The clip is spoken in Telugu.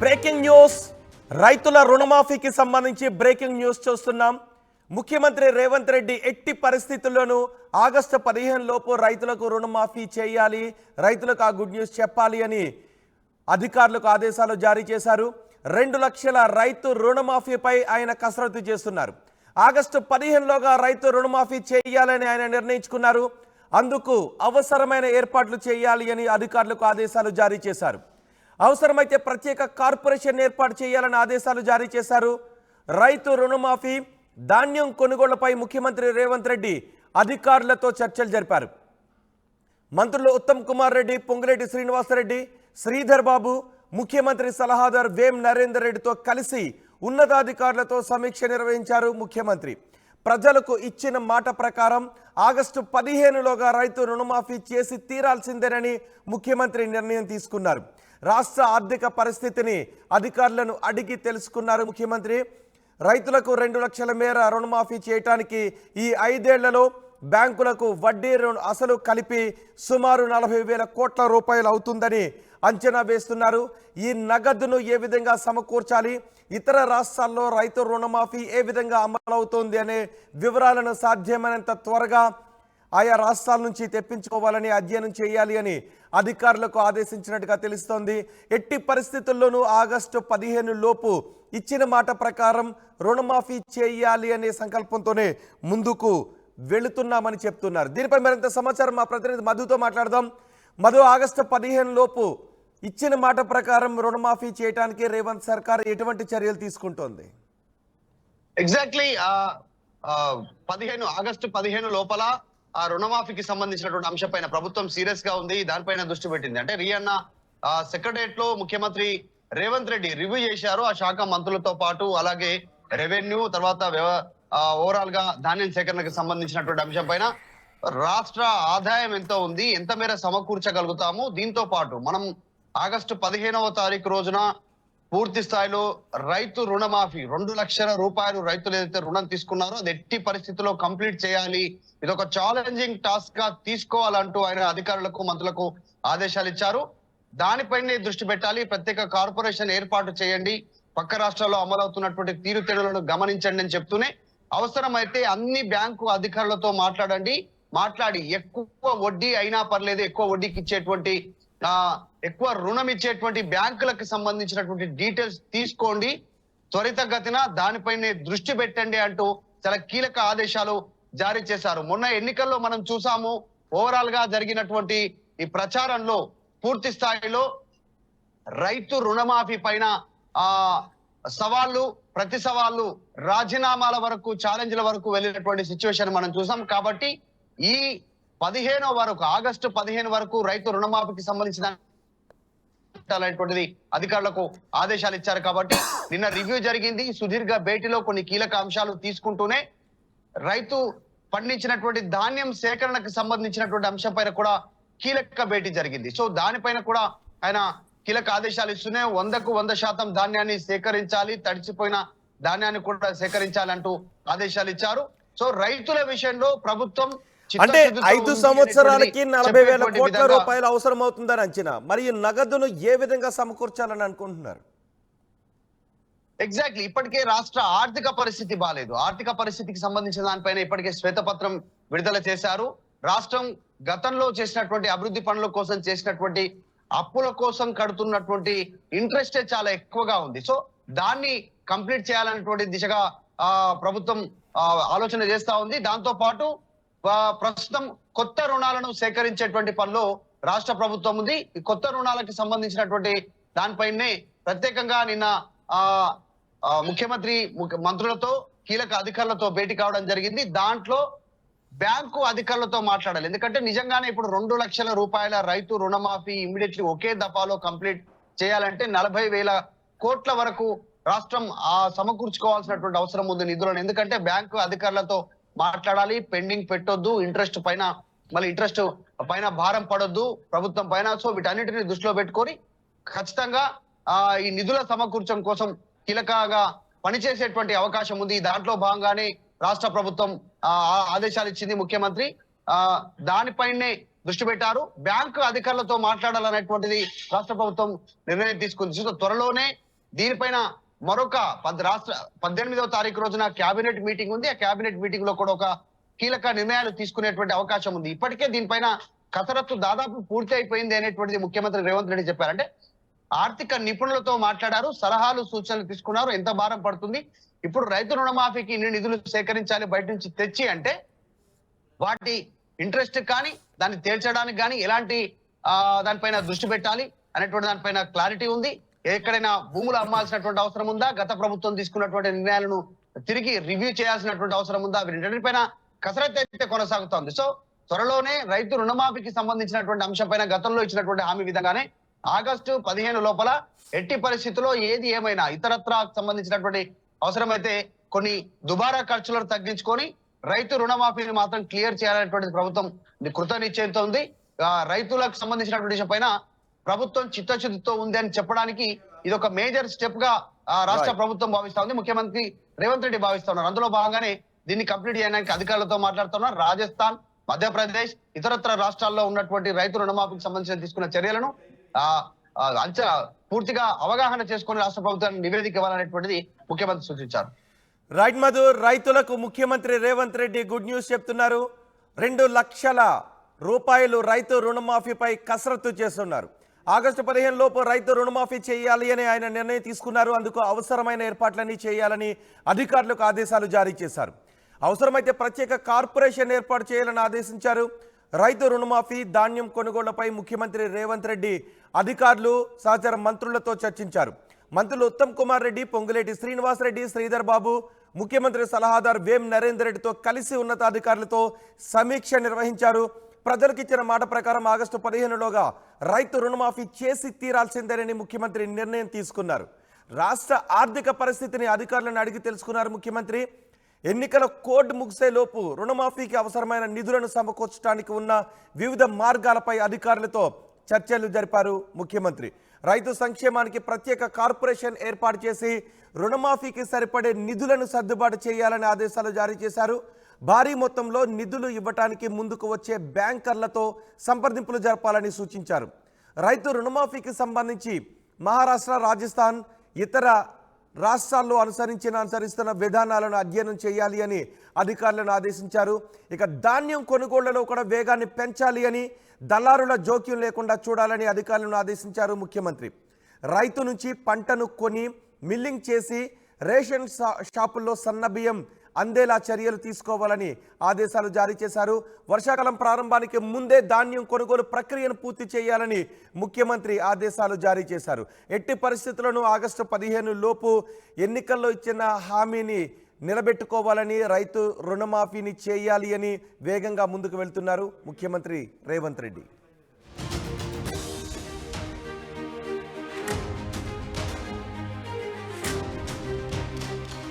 బ్రేకింగ్ న్యూస్ రైతుల రుణమాఫీకి సంబంధించి బ్రేకింగ్ న్యూస్ చూస్తున్నాం. ముఖ్యమంత్రి రేవంత్ రెడ్డి ఎట్టి పరిస్థితుల్లోనూ ఆగస్టు 15 లోపు రైతులకు రుణమాఫీ చేయాలి, రైతులకు ఆ గుడ్ న్యూస్ చెప్పాలి అని అధికారులకు ఆదేశాలు జారీ చేశారు. 2 లక్షల రైతు రుణమాఫీపై ఆయన కసరత్తు చేస్తున్నారు. ఆగస్టు 15లోగా రైతు రుణమాఫీ చేయాలని ఆయన నిర్ణయించుకున్నారు. అందుకు అవసరమైన ఏర్పాట్లు చేయాలి అని అధికారులకు ఆదేశాలు జారీ చేశారు. అవసరమైతే ప్రత్యేక కార్పొరేషన్ ఏర్పాటు చేయాలని ఆదేశాలు జారీ చేశారు. రైతు రుణమాఫీ, ధాన్యం కొనుగోళ్లపై ముఖ్యమంత్రి రేవంత్ రెడ్డి అధికారులతో చర్చలు జరిపారు. మంత్రులు ఉత్తమ్ కుమార్ రెడ్డి, పొంగులేటి శ్రీనివాసరెడ్డి, శ్రీధర్ బాబు, ముఖ్యమంత్రి సలహాదారు వేం నరేందర్ రెడ్డితో కలిసి ఉన్నతాధికారులతో సమీక్ష నిర్వహించారు. ముఖ్యమంత్రి ప్రజలకు ఇచ్చిన మాట ప్రకారం ఆగస్టు 15లోగా రైతు రుణమాఫీ చేసి తీరాల్సిందేనని ముఖ్యమంత్రి నిర్ణయం తీసుకున్నారు. రాష్ట్ర ఆర్థిక పరిస్థితిని అధికారులను అడిగి తెలుసుకున్నారు ముఖ్యమంత్రి. రైతులకు 2 లక్షల మేర రుణమాఫీ చేయడానికి ఈ 5 ఏళ్లలో బ్యాంకులకు వడ్డీ అసలు కలిపి సుమారు 40,000 కోట్ల రూపాయలు అవుతుందని అంచనా వేస్తున్నారు. ఈ నగదును ఏ విధంగా సమకూర్చాలి, ఇతర రాష్ట్రాల్లో రైతు రుణమాఫీ ఏ విధంగా అమలవుతోంది అనే వివరాలను సాధ్యమైనంత త్వరగా ఆయా రాష్ట్రాల నుంచి తెప్పించుకోవాలని అధ్యయనం చేయాలి అని అధికారులకు ఆదేశించినట్టుగా తెలుస్తోంది. ఎట్టి పరిస్థితుల్లోనూ ఆగస్టు 15 లోపు ఇచ్చిన మాట ప్రకారం రుణమాఫీ చేయాలి అనే సంకల్పంతోనే ముందుకు వెళుతున్నామని చెప్తున్నారు. దీనిపై మరింత సమాచారం మా ప్రతినిధి మధుతో మాట్లాడదాం. మధు, ఆగస్టు 15 లోపు ఇచ్చిన మాట ప్రకారం రుణమాఫీ చేయడానికి రేవంత్ సర్కార్ ఎటువంటి చర్యలు తీసుకుంటోంది? ఎగ్జాక్ట్లీ ఆగస్టు 15 లోపల ఆ రుణమాఫీకి సంబంధించినటువంటి అంశంపైన ప్రభుత్వం సీరియస్ గా ఉంది. దానిపైన దృష్టి పెట్టింది. అంటే రియన్న సెక్రటరియట్ లో ముఖ్యమంత్రి రేవంత్ రెడ్డి రివ్యూ చేశారు. ఆ శాఖ మంత్రులతో పాటు అలాగే రెవెన్యూ, తర్వాత ఓవరాల్ గా ధాన్యం సేకరణకు సంబంధించినటువంటి అంశం పైన రాష్ట్ర ఆదాయం ఎంత ఉంది, ఎంత మేర సమకూర్చగలుగుతాము, దీంతో పాటు మనం ఆగస్టు 15వ తారీఖు రోజున పూర్తి స్థాయిలో రైతు రుణమాఫీ 2 లక్షల రూపాయలు రైతులు ఏదైతే రుణం తీసుకున్నారో అది ఎట్టి పరిస్థితుల్లో కంప్లీట్ చేయాలి, ఇది ఒక ఛాలెంజింగ్ టాస్క్ గా తీసుకోవాలంటూ ఆయన అధికారులకు, మంత్రులకు ఆదేశాలు ఇచ్చారు. దానిపైనే దృష్టి పెట్టాలి, ప్రత్యేక కార్పొరేషన్ ఏర్పాటు చేయండి, పక్క రాష్ట్రాల్లో అమలవుతున్నటువంటి తీరుతెన్నులను గమనించండి అని చెప్తూనే అవసరమైతే అన్ని బ్యాంకు అధికారులతో మాట్లాడి ఎక్కువ వడ్డీ అయినా పర్లేదు, ఎక్కువ వడ్డీకి ఇచ్చేటువంటి ఎక్కువ రుణం ఇచ్చేటువంటి బ్యాంకులకు సంబంధించినటువంటి డీటెయిల్స్ తీసుకోండి, త్వరితగతిన దానిపైనే దృష్టి పెట్టండి అంటూ చాలా కీలక ఆదేశాలు జారీ చేశారు. మొన్న ఎన్నికల్లో మనం చూసాము, ఓవరాల్ గా జరిగినటువంటి ఈ ప్రచారంలో పూర్తి స్థాయిలో రైతు రుణమాఫీ పైన ప్రతి సవాళ్ళు రాజీనామాల వరకు, ఛాలెంజ్ల వరకు వెళ్ళినటువంటి సిచ్యువేషన్ మనం చూసాం. కాబట్టి ఈ 15 వరకు, ఆగస్టు 15 వరకు రైతు రుణమాఫీకి సంబంధించిన అధికారులకు ఆదేశాలు ఇచ్చారు. కాబట్టి నిన్న రివ్యూ జరిగింది. సుదీర్ఘ భేటీలో కొన్ని కీలక అంశాలు తీసుకుంటూనే రైతు పండించినటువంటి ధాన్యం సేకరణకు సంబంధించినటువంటి అంశం పైన కూడా కీలక భేటీ జరిగింది. సో దానిపైన కూడా ఆయన కీలక ఆదేశాలు ఇస్తూనే 100కు 100% ధాన్యాన్ని సేకరించాలి, తడిచిపోయిన ధాన్యాన్ని కూడా సేకరించాలంటూ ఆదేశాలు ఇచ్చారు. సో రైతుల విషయంలో ప్రభుత్వం అంటే 5 సంవత్సరాలకి 40,000 కోట్ల రూపాయలు అవసరం అవుతుందని అంచనా. మరి ఈ నగదును ఏ విధంగా సమకూర్చాలని అనుకుంటున్నారు? ఎగ్జాక్ట్లీ ఇప్పటికే రాష్ట్ర ఆర్థిక పరిస్థితి బాలేదు. ఆర్థిక పరిస్థితికి సంబంధించిన దానిపైన ఇప్పటికే శ్వేతపత్రం విడుదల చేశారు. రాష్ట్రం గతంలో చేసినటువంటి అభివృద్ధి పనుల కోసం చేసినటువంటి అప్పుల కోసం కడుతున్నటువంటి ఇంట్రెస్టే చాలా ఎక్కువగా ఉంది. సో దాన్ని కంప్లీట్ చేయాలనేటువంటి దిశగా ప్రభుత్వం ఆలోచన చేస్తా ఉంది. దాంతో పాటు ప్రస్తుతం కొత్త రుణాలను సేకరించేటువంటి పనిలో రాష్ట్ర ప్రభుత్వం ఉంది. ఈ కొత్త రుణాలకు సంబంధించినటువంటి దానిపైనే ప్రత్యేకంగా నిన్న ముఖ్యమంత్రి మంత్రులతో, కీలక అధికారులతో భేటీ కావడం జరిగింది. దాంట్లో బ్యాంకు అధికారులతో మాట్లాడాలి. ఎందుకంటే నిజంగానే ఇప్పుడు 2 లక్షల రూపాయల రైతు రుణమాఫీ ఇమ్మీడియట్లీ ఒకే దఫాలో కంప్లీట్ చేయాలంటే 40,000 కోట్ల వరకు రాష్ట్రం సమకూర్చుకోవాల్సినటువంటి అవసరం ఉంది నిధులను. ఎందుకంటే బ్యాంకు అధికారులతో మాట్లాడాలి, పెండింగ్ పెట్టొద్దు, ఇంట్రెస్ట్ పైన భారం పడొద్దు ప్రభుత్వం పైన. సో వీటన్నిటిని దృష్టిలో పెట్టుకొని ఖచ్చితంగా ఈ నిధుల సమకూర్చడం కోసం కీలకంగా పనిచేసేటువంటి అవకాశం ఉంది. దాంట్లో భాగంగానే రాష్ట్ర ప్రభుత్వం ఆదేశాలు ఇచ్చింది ముఖ్యమంత్రి. దానిపైనే దృష్టి పెట్టారు. బ్యాంకు అధికారులతో మాట్లాడాలనేటువంటిది రాష్ట్ర ప్రభుత్వం నిర్ణయం తీసుకుంది. త్వరలోనే దీనిపైన మరొక 18వ తారీఖు రోజున కేబినెట్ మీటింగ్ ఉంది. ఆ కేబినెట్ మీటింగ్ లో కూడా ఒక కీలక నిర్ణయాలు తీసుకునేటువంటి అవకాశం ఉంది. ఇప్పటికే దీనిపైన కసరత్తు దాదాపు పూర్తి అయిపోయింది అనేటువంటిది ముఖ్యమంత్రి రేవంత్ రెడ్డి చెప్పారంటే ఆర్థిక నిపుణులతో మాట్లాడారు, సలహాలు సూచనలు తీసుకున్నారు. ఎంత భారం పడుతుంది, ఇప్పుడు రైతు రుణమాఫీకి ఇన్ని నిధులు సేకరించాలి బయట నుంచి తెచ్చి అంటే వాటి ఇంట్రెస్ట్ కానీ దాన్ని తేల్చడానికి కానీ ఎలాంటి దానిపైన దృష్టి పెట్టాలి అనేటువంటి దానిపైన క్లారిటీ ఉంది. ఎక్కడైనా భూములు అమ్మాల్సినటువంటి అవసరం ఉందా, గత ప్రభుత్వం తీసుకున్నటువంటి నిర్ణయాలను తిరిగి రివ్యూ చేయాల్సినటువంటి అవసరం ఉందా, వీరింటిపైన కసరత్తు అయితే కొనసాగుతోంది. సో త్వరలోనే రైతు రుణమాఫీకి సంబంధించినటువంటి అంశంపైన గతంలో ఇచ్చినటువంటి హామీ విధంగానే ఆగస్టు 15 లోపల ఎట్టి పరిస్థితుల్లో ఏది ఏమైనా ఇతరత్ర సంబంధించినటువంటి అవసరమైతే కొన్ని దుబారా ఖర్చులను తగ్గించుకొని రైతు రుణమాఫీని మాత్రం క్లియర్ చేయాలనేటువంటి ప్రభుత్వం కృత నిశ్చయంతో ఉంది. రైతులకు సంబంధించినటువంటి విషయం పైన ప్రభుత్వం చిత్తశుద్ధితో ఉంది అని చెప్పడానికి ఇది ఒక మేజర్ స్టెప్ గా రాష్ట్ర ప్రభుత్వం భావిస్తా ఉంది, ముఖ్యమంత్రి రేవంత్ రెడ్డి భావిస్తా ఉన్నారు. అందులో భాగంగానే దీన్ని కంప్లీట్ చేయడానికి అధికారులతో మాట్లాడుతున్నారు. రాజస్థాన్, మధ్యప్రదేశ్, ఇతరత్ర రాష్ట్రాల్లో ఉన్నటువంటి రైతు రుణమాఫీకి సంబంధించిన తీసుకున్న చర్యలను పూర్తిగా అవగాహన చేసుకుని రాష్ట్ర ప్రభుత్వానికి నివేదిక ఇవ్వాలనేటువంటిది ముఖ్యమంత్రి సూచించారు. రైట్ మధు, రైతులకు ముఖ్యమంత్రి రేవంత్ రెడ్డి గుడ్ న్యూస్ చెప్తున్నారు. 2 లక్షల రూపాయలు రైతు రుణమాఫీపై కసరత్తు చేస్తున్నారు. ఆగస్టు 15 లోపు రైతు రుణమాఫీ చేయాలి అని ఆయన నిర్ణయం తీసుకున్నారు. అందుకు అవసరమైన ఏర్పాట్లన్నీ చేయాలని అధికారులకు ఆదేశాలు జారీ చేశారు. అవసరమైతే ప్రత్యేక కార్పొరేషన్ ఏర్పాటు చేయాలని ఆదేశించారు. రైతు రుణమాఫీ, ధాన్యం కొనుగోళ్లపై ముఖ్యమంత్రి రేవంత్ రెడ్డి అధికారులు సహచర మంత్రులతో చర్చించారు. మంత్రులు ఉత్తమ్ కుమార్ రెడ్డి, పొంగులేటి శ్రీనివాస్ రెడ్డి, శ్రీధర్ బాబు, ముఖ్యమంత్రి సలహాదారు వేం నరేందర్ రెడ్డితో కలిసి ఉన్నతాధికారులతో సమీక్ష నిర్వహించారు. ప్రజలకు ఇచ్చిన మాట ప్రకారం ఆగస్టు 15లోగా రైతు రుణమాఫీ చేసి తీరాల్సిందేనని ముఖ్యమంత్రి నిర్ణయం తీసుకున్నారు. రాష్ట్ర ఆర్థిక పరిస్థితిని అధికారులను అడిగి తెలుసుకున్నారు ముఖ్యమంత్రి. ఎన్నికల కోడ్ ముగిసేలోపు రుణమాఫీకి అవసరమైన నిధులను సమకూర్చడానికి ఉన్న వివిధ మార్గాలపై అధికారులతో చర్చలు జరిపారు ముఖ్యమంత్రి. రైతు సంక్షేమానికి ప్రత్యేక కార్పొరేషన్ ఏర్పాటు చేసి రుణమాఫీకి సరిపడే నిధులను సర్దుబాటు చేయాలని ఆదేశాలు జారీ చేశారు. భారీ మొత్తంలో నిధులు ఇవ్వటానికి ముందుకు వచ్చే బ్యాంకర్లతో సంప్రదింపులు జరపాలని సూచించారు. రైతు రుణమాఫీకి సంబంధించి మహారాష్ట్ర, రాజస్థాన్, ఇతర రాష్ట్రాల్లో అనుసరిస్తున్న విధానాలను అధ్యయనం చేయాలి అని అధికారులను ఆదేశించారు. ఇక ధాన్యం కొనుగోళ్లలో కూడా వేగాన్ని పెంచాలి అని, దళారుల జోక్యం లేకుండా చూడాలని అధికారులను ఆదేశించారు ముఖ్యమంత్రి. రైతు నుంచి పంటను కొని మిల్లింగ్ చేసి రేషన్ షాపుల్లో సన్నబియ్యం అందేలా చర్యలు తీసుకోవాలని ఆదేశాలు జారీ చేశారు. వర్షాకాలం ప్రారంభానికి ముందే ధాన్యం కొనుగోలు ప్రక్రియను పూర్తి చేయాలని ముఖ్యమంత్రి ఆదేశాలు జారీ చేశారు. ఎట్టి పరిస్థితులను ఆగస్టు 15 లోపు ఎన్నికల్లో ఇచ్చిన హామీని నిలబెట్టుకోవాలని, రైతు రుణమాఫీని చేయాలి అని వేగంగా ముందుకు వెళ్తున్నారు ముఖ్యమంత్రి రేవంత్ రెడ్డి.